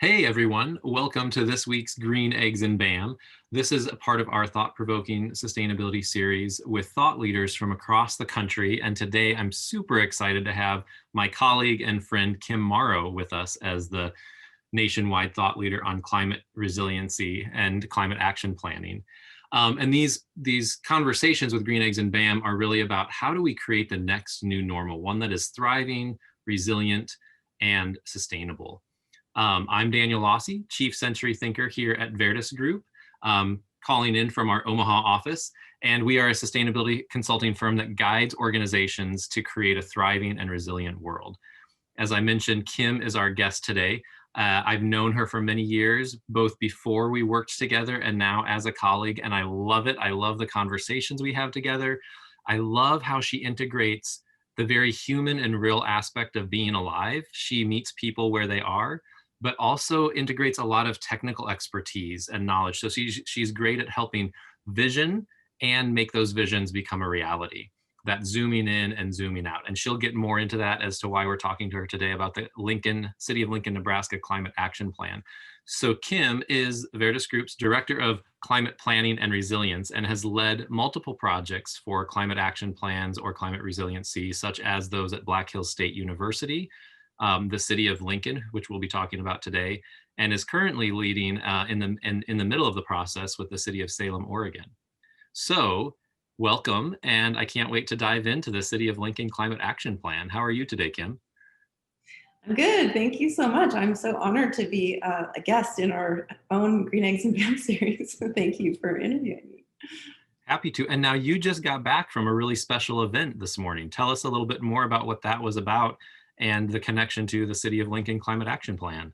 Hey everyone, welcome to this week's Green Eggs and BAM. This is a part of our thought-provoking sustainability series with thought leaders from across the country. And today I'm super excited to have my colleague and friend Kim Morrow with us as the nationwide thought leader on climate resiliency and climate action planning. And these conversations with Green Eggs and BAM are really about how do we create the next new normal, one that is thriving, resilient, and sustainable. I'm Daniel Lossie, Chief Century Thinker here at Verdis Group, calling in from our Omaha office. And we are a sustainability consulting firm that guides organizations to create a thriving and resilient world. As I mentioned, Kim is our guest today. I've known her for many years, both before we worked together and now as a colleague, and I love it. I love the conversations we have together. I love how she integrates the very human and real aspect of being alive. She meets people where they are, but also integrates a lot of technical expertise and knowledge. So she's great at helping vision and make those visions become a reality, that zooming in and zooming out. And she'll get more into that as to why we're talking to her today about the City of Lincoln, Nebraska Climate Action Plan. So Kim is Verdis Group's Director of Climate Planning and Resilience and has led multiple projects for climate action plans or climate resiliency, such as those at Black Hills State University, the City of Lincoln, which we'll be talking about today, and is currently leading in the middle of the process with the City of Salem, Oregon. So welcome, and I can't wait to dive into the City of Lincoln Climate Action Plan. How are you today, Kim? I'm good. Thank you so much. I'm so honored to be a guest in our own Green Eggs and Bam series. So thank you for interviewing me. Happy to. And now you just got back from a really special event this morning. Tell us a little bit more about what that was about and the connection to the City of Lincoln Climate Action Plan.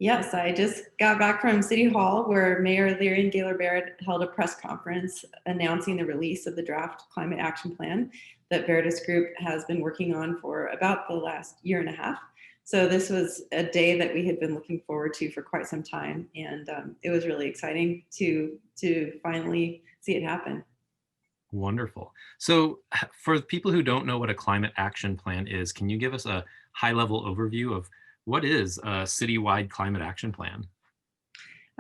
Yes, I just got back from City Hall where Mayor Leary and Gaylor Baird held a press conference announcing the release of the draft climate action plan that Verdis Group has been working on for about the last year and a half. So this was a day that we had been looking forward to for quite some time, and it was really exciting to finally see it happen. Wonderful. So for people who don't know what a climate action plan is, can you give us a high-level overview of what is a citywide climate action plan?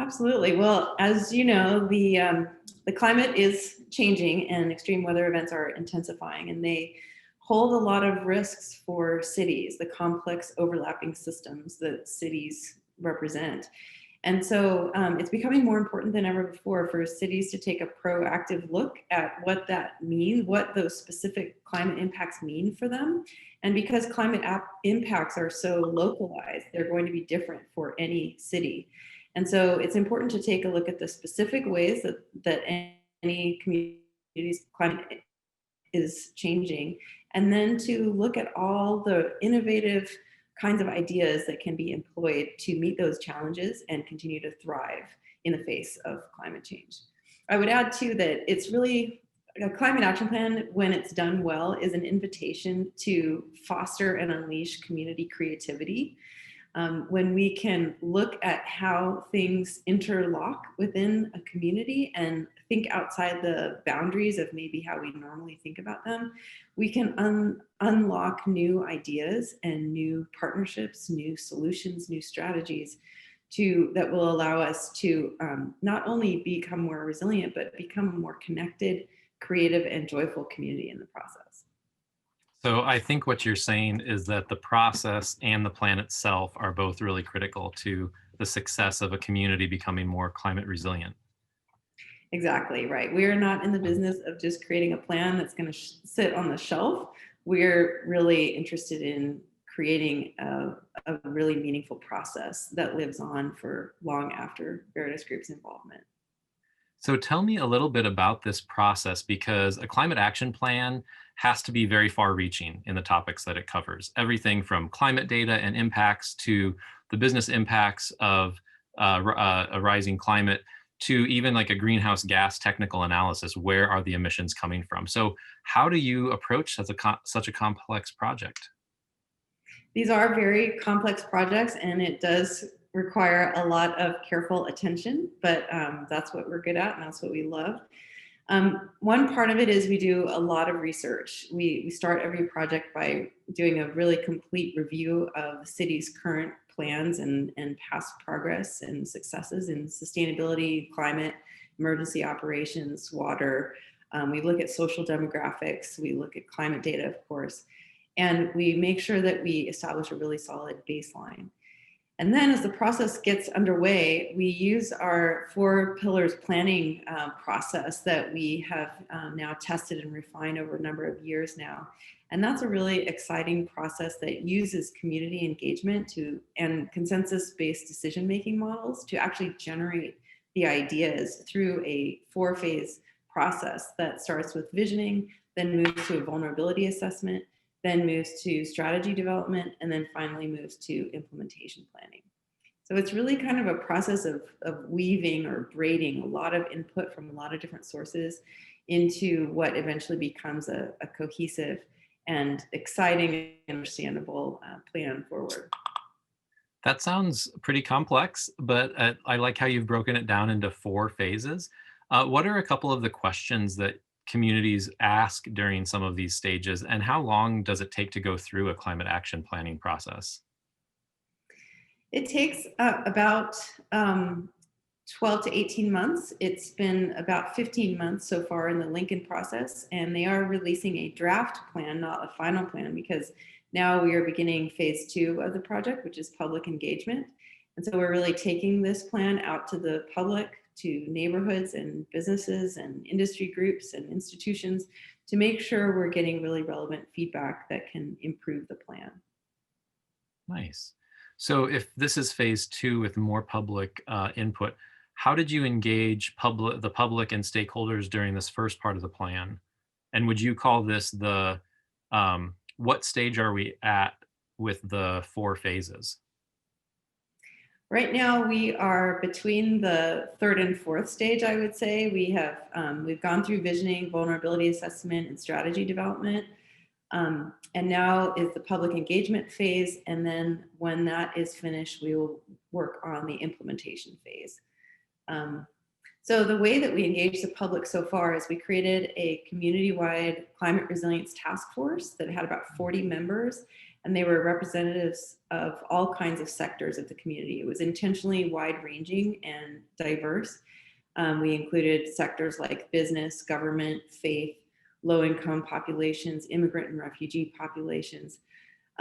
Absolutely. Well, as you know, the climate is changing and extreme weather events are intensifying, and they hold a lot of risks for cities, the complex overlapping systems that cities represent. And so it's becoming more important than ever before for cities to take a proactive look at what that means, what those specific climate impacts mean for them. And because impacts are so localized, they're going to be different for any city. And so it's important to take a look at the specific ways that any community's climate is changing, and then to look at all the innovative kinds of ideas that can be employed to meet those challenges and continue to thrive in the face of climate change. I would add too that it's really a climate action plan, when it's done well, is an invitation to foster and unleash community creativity. When we can look at how things interlock within a community and think outside the boundaries of maybe how we normally think about them, we can unlock new ideas and new partnerships, new solutions, new strategies that will allow us to not only become more resilient, but become a more connected, creative, and joyful community in the process. So I think what you're saying is that the process and the plan itself are both really critical to the success of a community becoming more climate resilient. Exactly right. We are not in the business of just creating a plan that's going to sit on the shelf. We're really interested in creating a really meaningful process that lives on for long after Verdis Group's involvement. So tell me a little bit about this process, because a climate action plan has to be very far reaching in the topics that it covers. Everything from climate data and impacts to the business impacts of a rising climate to even like a greenhouse gas technical analysis. Where are the emissions coming from? So how do you approach such a complex project? These are very complex projects, and it does require a lot of careful attention, but that's what we're good at and that's what we love. One part of it is we do a lot of research. We start every project by doing a really complete review of the city's current plans and past progress and successes in sustainability, climate, emergency operations, water. We look at social demographics. We look at climate data, of course, and we make sure that we establish a really solid baseline. And then as the process gets underway, we use our 4 pillars planning process that we have now tested and refined over a number of years now. And that's a really exciting process that uses community engagement and consensus-based decision-making models to actually generate the ideas through a 4-phase process that starts with visioning, then moves to a vulnerability assessment, then moves to strategy development, and then finally moves to implementation planning. So it's really kind of a process of weaving or braiding a lot of input from a lot of different sources into what eventually becomes a cohesive and exciting and understandable plan forward. That sounds pretty complex, but I like how you've broken it down into 4 phases. What are a couple of the questions that communities ask during some of these stages, and how long does it take to go through a climate action planning process? It takes about 12 to 18 months. It's been about 15 months so far in the Lincoln process, and they are releasing a draft plan, not a final plan, because now we are beginning phase 2 of the project, which is public engagement. And so we're really taking this plan out to the public, to neighborhoods and businesses and industry groups and institutions to make sure we're getting really relevant feedback that can improve the plan. Nice. So if this is phase 2 with more public input, how did you engage the public and stakeholders during this first part of the plan? And would you call this what stage are we at with the 4 phases? Right now, we are between the 3rd and 4th stage, I would say. We've gone through visioning, vulnerability assessment, and strategy development. And now is the public engagement phase. And then when that is finished, we will work on the implementation phase. So the way that we engage the public so far is we created a community-wide climate resilience task force that had about 40 members, and they were representatives of all kinds of sectors of the community. It was intentionally wide-ranging and diverse. We included sectors like business, government, faith, low-income populations, immigrant and refugee populations,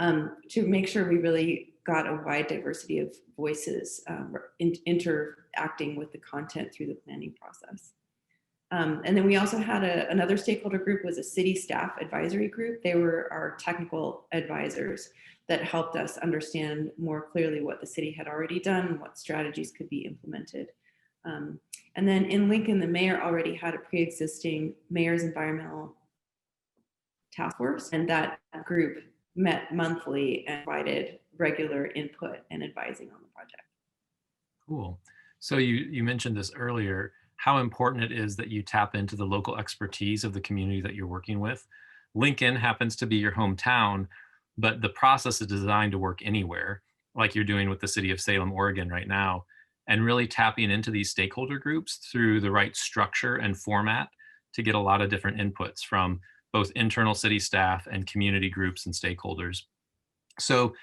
to make sure we really got a wide diversity of voices interacting with the content through the planning process. And then we also had another stakeholder group, was a city staff advisory group. They were our technical advisors that helped us understand more clearly what the city had already done and what strategies could be implemented. And then in Lincoln, the mayor already had a pre-existing mayor's environmental task force, and that group met monthly and provided regular input and advising on the project. Cool. So you mentioned this earlier, how important it is that you tap into the local expertise of the community that you're working with. Lincoln happens to be your hometown, but the process is designed to work anywhere, like you're doing with the city of Salem, Oregon right now, and really tapping into these stakeholder groups through the right structure and format to get a lot of different inputs from both internal city staff and community groups and stakeholders. So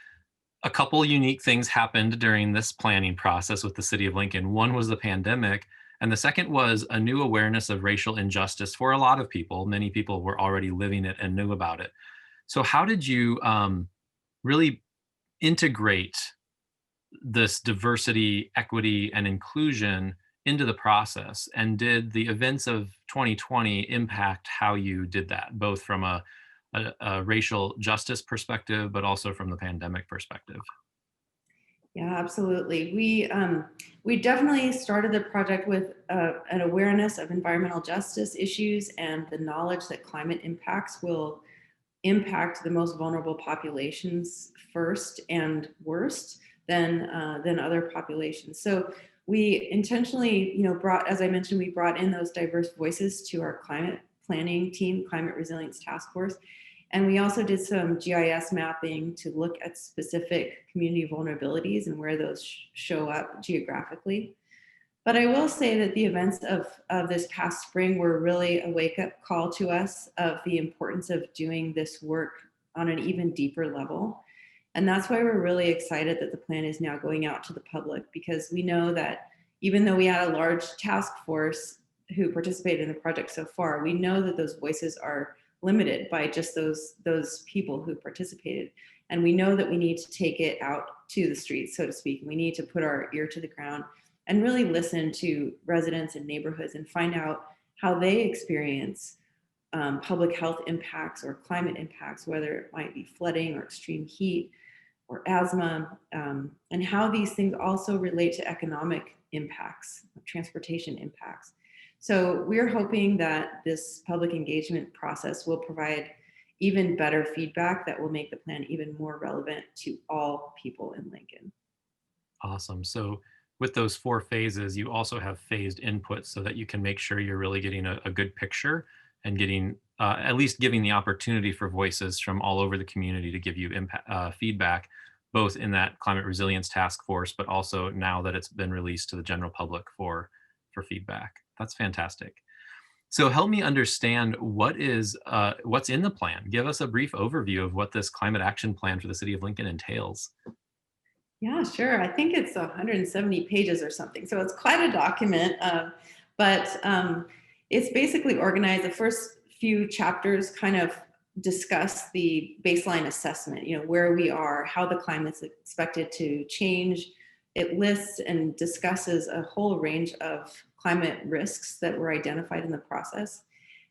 a couple unique things happened during this planning process with the city of Lincoln. One was the pandemic, and the second was a new awareness of racial injustice for a lot of people. Many people were already living it and knew about it. So how did you really integrate this diversity, equity, and inclusion into the process? And did the events of 2020 impact how you did that, both from a racial justice perspective, but also from the pandemic perspective? Yeah, absolutely. We definitely started the project with an awareness of environmental justice issues and the knowledge that climate impacts will impact the most vulnerable populations first and worst than other populations. So we intentionally, as I mentioned, we brought in those diverse voices to our climate planning team, Climate Resilience Task Force. And we also did some GIS mapping to look at specific community vulnerabilities and where those show up geographically. But I will say that the events of this past spring were really a wake-up call to us of the importance of doing this work on an even deeper level. And that's why we're really excited that the plan is now going out to the public, because we know that even though we had a large task force who participated in the project so far, we know that those voices are limited by just those people who participated. And we know that we need to take it out to the streets, so to speak. And we need to put our ear to the ground and really listen to residents and neighborhoods and find out how they experience public health impacts or climate impacts, whether it might be flooding or extreme heat or asthma, and how these things also relate to economic impacts, transportation impacts. So we're hoping that this public engagement process will provide even better feedback that will make the plan even more relevant to all people in Lincoln. Awesome. So with those 4 phases, you also have phased input so that you can make sure you're really getting a good picture and getting at least giving the opportunity for voices from all over the community to give you feedback, both in that climate resilience task force, but also now that it's been released to the general public for feedback. That's fantastic. So help me understand what's in the plan. Give us a brief overview of what this climate action plan for the city of Lincoln entails. Yeah, sure. I think it's 170 pages or something. So it's quite a document. But it's basically organized. The first few chapters kind of discuss the baseline assessment, where we are, how the climate's expected to change. It lists and discusses a whole range of climate risks that were identified in the process.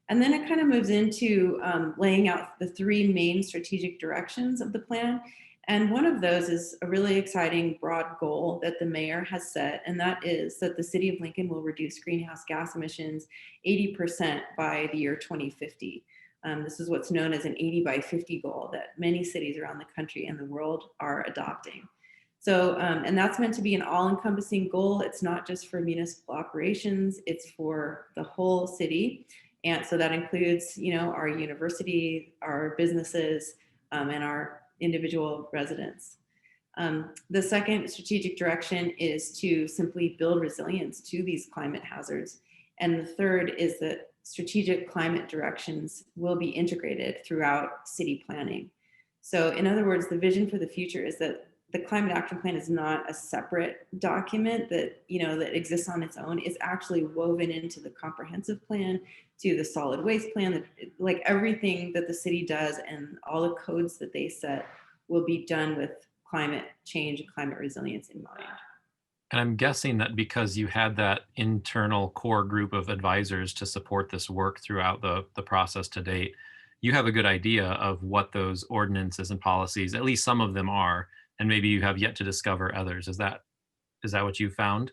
And then it kind of moves into laying out the 3 main strategic directions of the plan. And one of those is a really exciting broad goal that the mayor has set, and that is that the city of Lincoln will reduce greenhouse gas emissions 80% by the year 2050. This is what's known as an 80 by 50 goal that many cities around the country and the world are adopting. So, and that's meant to be an all-encompassing goal. It's not just for municipal operations, it's for the whole city. And so that includes, our university, our businesses, and our individual residents. The second strategic direction is to simply build resilience to these climate hazards. And the third is that strategic climate directions will be integrated throughout city planning. So in other words, the vision for the future is that the climate action plan is not a separate document that that exists on its own. It's actually woven into the comprehensive plan, to the solid waste plan. Like everything that the city does and all the codes that they set will be done with climate change and climate resilience in mind. And I'm guessing that because you had that internal core group of advisors to support this work throughout the process to date, you have a good idea of what those ordinances and policies, at least some of them are, and maybe you have yet to discover others. Is that what you found?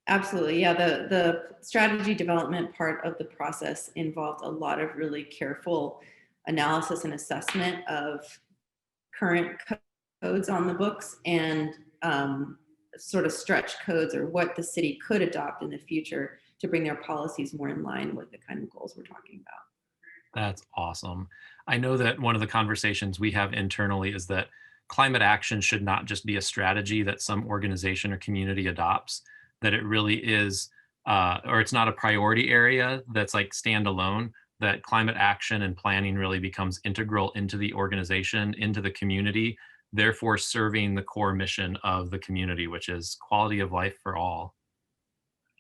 Absolutely. Yeah. The strategy development part of the process involved a lot of really careful analysis and assessment of current codes on the books and sort of stretch codes, or what the city could adopt in the future to bring their policies more in line with the kind of goals we're talking about. That's awesome. I know that one of the conversations we have internally is that climate action should not just be a strategy that some organization or community adopts, that it really is, or it's not a priority area that's like standalone, that climate action and planning really becomes integral into the organization, into the community, therefore serving the core mission of the community, which is quality of life for all.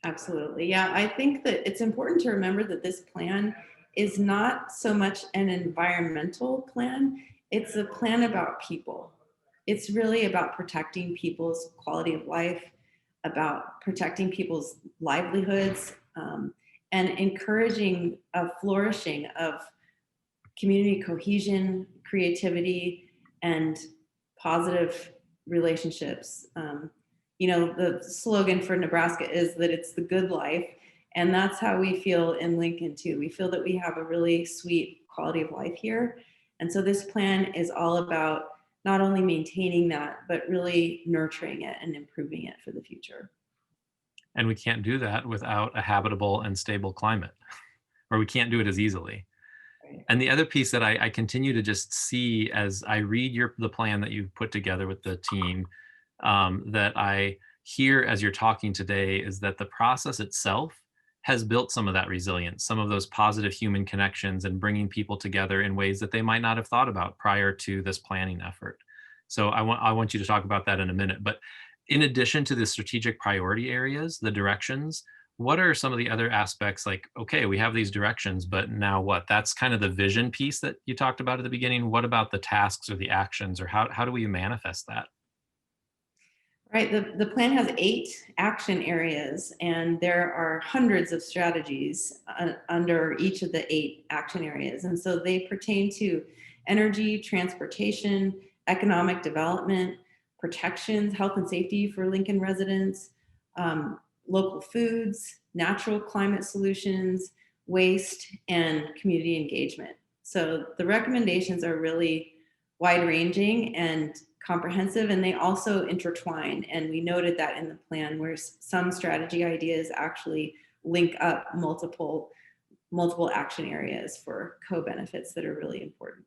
Absolutely. Yeah, I think that it's important to remember that this plan is not so much an environmental plan, it's a plan about people. It's really about protecting people's quality of life, about protecting people's livelihoods, and encouraging a flourishing of community cohesion, creativity, and positive relationships. The slogan for Nebraska is that it's the good life. And that's how we feel in Lincoln too. We feel that we have a really sweet quality of life here. And so this plan is all about not only maintaining that, but really nurturing it and improving it for the future. And we can't do that without a habitable and stable climate, or we can't do it as easily. Right. And the other piece that I continue to just see as I read the plan that you've put together with the team, that I hear as you're talking today, is that the process itself has built some of that resilience, some of those positive human connections, and bringing people together in ways that they might not have thought about prior to this planning effort. So I want you to talk about that in a minute. But in addition to the strategic priority areas, the directions, what are some of the other aspects? Like, okay, we have these directions, but now what? That's kind of the vision piece that you talked about at the beginning. What about the tasks or the actions, or how do we manifest that? Right. The plan has 8 action areas, and there are hundreds of strategies under each of the 8 action areas. And so they pertain to energy, transportation, economic development, protections, health and safety for Lincoln residents, local foods, natural climate solutions, waste, and community engagement. So the recommendations are really wide ranging and comprehensive, and they also intertwine. And we noted that in the plan, where some strategy ideas actually link up multiple action areas for co-benefits that are really important.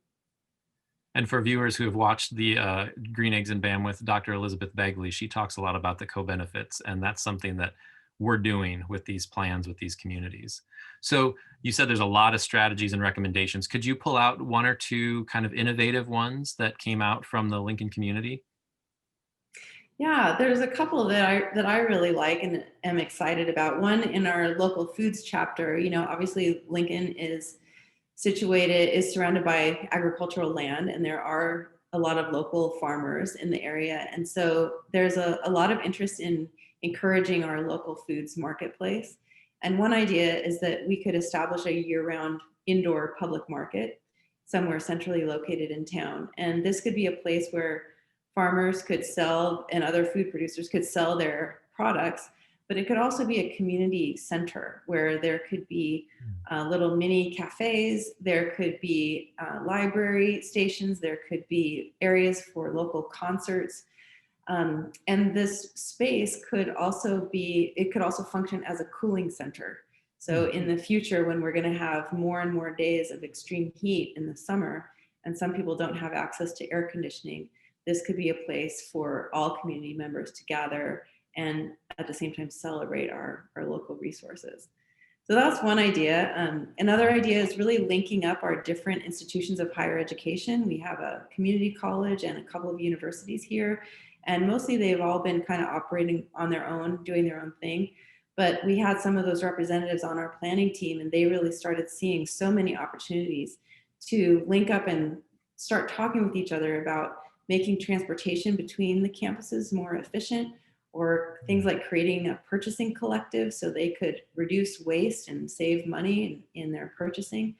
And for viewers who have watched the Green Eggs and Bam with Dr. Elizabeth Begley, she talks a lot about the co-benefits, and that's something that we're doing with these plans with these communities. So you said there's a lot of strategies and recommendations. Could you pull out one or two kind of innovative ones that came out from the Lincoln community? Yeah, there's a couple that I really like and am excited about. One, in our local foods chapter, obviously Lincoln is surrounded by agricultural land, and there are a lot of local farmers in the area. And so there's a lot of interest in encouraging our local foods marketplace. And one idea is that we could establish a year-round indoor public market somewhere centrally located in town. And this could be a place where farmers could sell and other food producers could sell their products, but it could also be a community center where there could be little mini cafes, there could be library stations, there could be areas for local concerts. And this space it could also function as a cooling center. So in the future, when we're going to have more and more days of extreme heat in the summer, and some people don't have access to air conditioning, this could be a place for all community members to gather and at the same time celebrate our local resources. So that's one idea. Another idea is really linking up our different institutions of higher education. We have a community college and a couple of universities here, and mostly they've all been kind of operating on their own, doing their own thing. But we had some of those representatives on our planning team, and they really started seeing so many opportunities to link up and start talking with each other about making transportation between the campuses more efficient, or things like creating a purchasing collective so they could reduce waste and save money in their purchasing.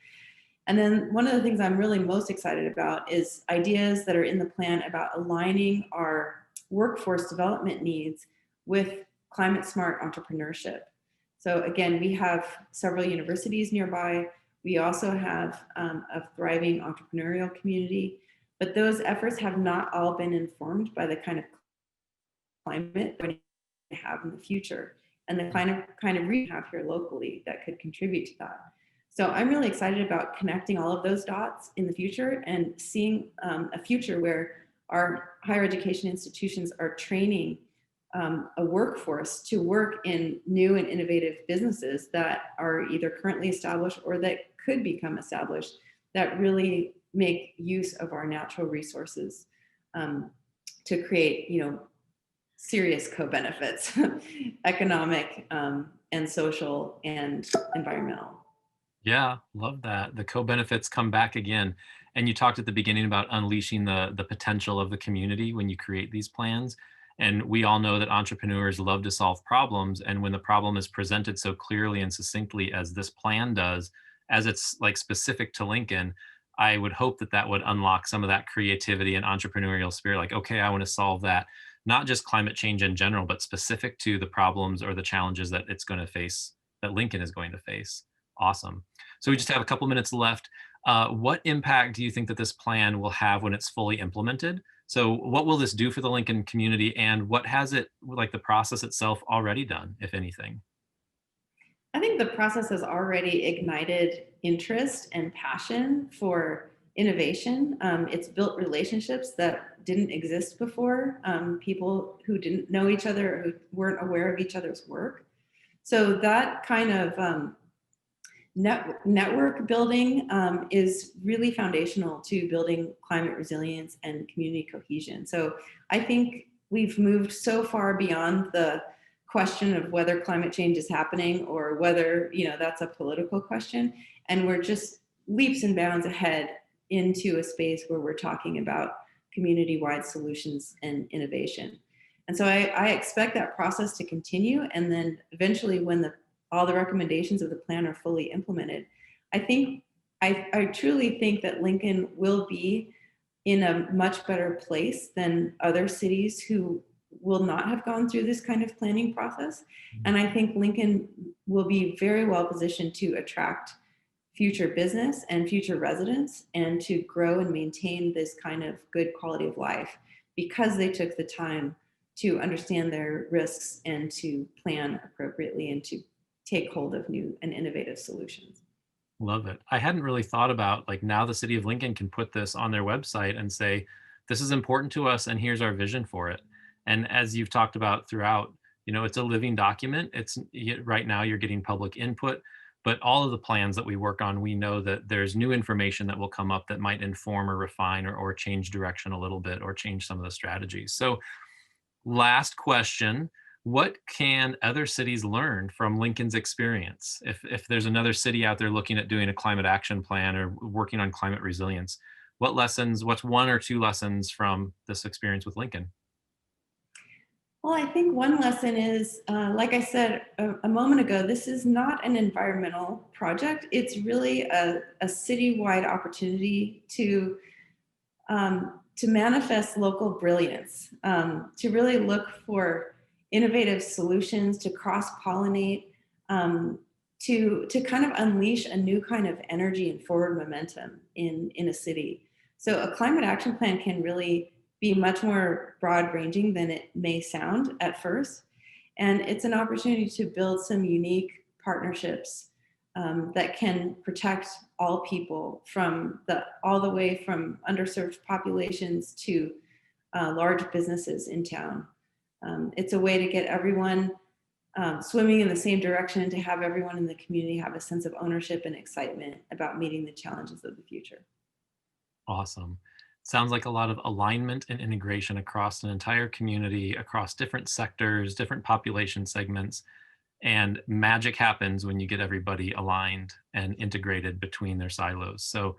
And then one of the things I'm really most excited about is ideas that are in the plan about aligning our workforce development needs with climate smart entrepreneurship. So again, we have several universities nearby. We also have a thriving entrepreneurial community, but those efforts have not all been informed by the kind of climate we're going to have in the future, and the kind of we have here locally that could contribute to that. So I'm really excited about connecting all of those dots in the future and seeing a future where our higher education institutions are training a workforce to work in new and innovative businesses that are either currently established or that could become established, that really make use of our natural resources to create, serious co-benefits, economic and social and environmental. Yeah, love that. The co-benefits come back again. And you talked at the beginning about unleashing the potential of the community when you create these plans. And we all know that entrepreneurs love to solve problems. And when the problem is presented so clearly and succinctly as this plan does, as it's like specific to Lincoln, I would hope that that would unlock some of that creativity and entrepreneurial spirit. Like, okay, I want to solve that, not just climate change in general, but specific to the problems or the challenges that it's going to face, that Lincoln is going to face. Awesome. So we just have a couple minutes left. What impact do you think that this plan will have when it's fully implemented? So what will this do for the Lincoln community, and what has it, like the process itself, already done, if anything? I think the process has already ignited interest and passion for innovation. It's built relationships that didn't exist before, people who didn't know each other, who weren't aware of each other's work. So that kind of Network building is really foundational to building climate resilience and community cohesion. So I think we've moved so far beyond the question of whether climate change is happening or whether, that's a political question. And we're just leaps and bounds ahead into a space where we're talking about community-wide solutions and innovation. And so I expect that process to continue. And then eventually when all the recommendations of the plan are fully implemented, I truly think that Lincoln will be in a much better place than other cities who will not have gone through this kind of planning process. And I think Lincoln will be very well positioned to attract future business and future residents and to grow and maintain this kind of good quality of life because they took the time to understand their risks and to plan appropriately and to take hold of new and innovative solutions. Love it. I hadn't really thought about like now the city of Lincoln can put this on their website and say, this is important to us and here's our vision for it. And as you've talked about throughout, it's a living document. Right now you're getting public input, but all of the plans that we work on, we know that there's new information that will come up that might inform or refine or change direction a little bit or change some of the strategies. So last question, what can other cities learn from Lincoln's experience? If there's another city out there looking at doing a climate action plan or working on climate resilience, what's one or two lessons from this experience with Lincoln? Well, I think one lesson is, like I said a moment ago, this is not an environmental project. It's really a citywide opportunity to manifest local brilliance, to really look for innovative solutions, to cross-pollinate, to kind of unleash a new kind of energy and forward momentum in a city. So a climate action plan can really be much more broad-ranging than it may sound at first. And it's an opportunity to build some unique partnerships that can protect all people from all the way from underserved populations to large businesses in town. It's a way to get everyone swimming in the same direction and to have everyone in the community have a sense of ownership and excitement about meeting the challenges of the future. Awesome. Sounds like a lot of alignment and integration across an entire community, across different sectors, different population segments. And magic happens when you get everybody aligned and integrated between their silos. So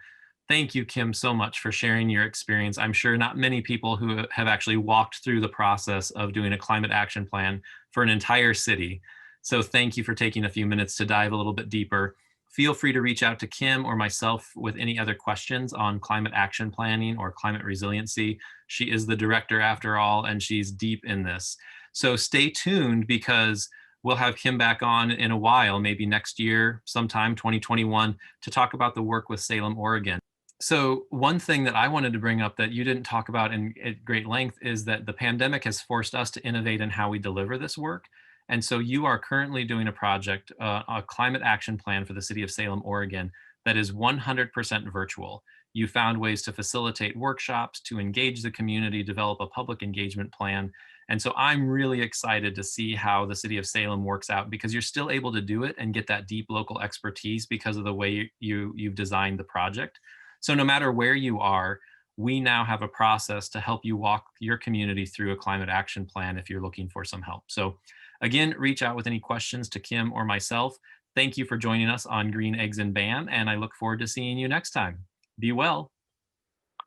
thank you, Kim, so much for sharing your experience. I'm sure not many people who have actually walked through the process of doing a climate action plan for an entire city. So thank you for taking a few minutes to dive a little bit deeper. Feel free to reach out to Kim or myself with any other questions on climate action planning or climate resiliency. She is the director after all, and she's deep in this. So stay tuned because we'll have Kim back on in a while, maybe next year, sometime 2021, to talk about the work with Salem, Oregon. So one thing that I wanted to bring up that you didn't talk about at great length is that the pandemic has forced us to innovate in how we deliver this work. And so you are currently doing a project, a climate action plan for the city of Salem, Oregon, that is 100% virtual. You found ways to facilitate workshops, to engage the community, develop a public engagement plan. And so I'm really excited to see how the city of Salem works out because you're still able to do it and get that deep local expertise because of the way you've designed the project. So no matter where you are, we now have a process to help you walk your community through a climate action plan if you're looking for some help. So again, reach out with any questions to Kim or myself. Thank you for joining us on Green Eggs and BAM, and I look forward to seeing you next time. Be well.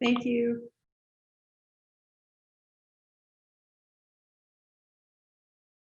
Thank you.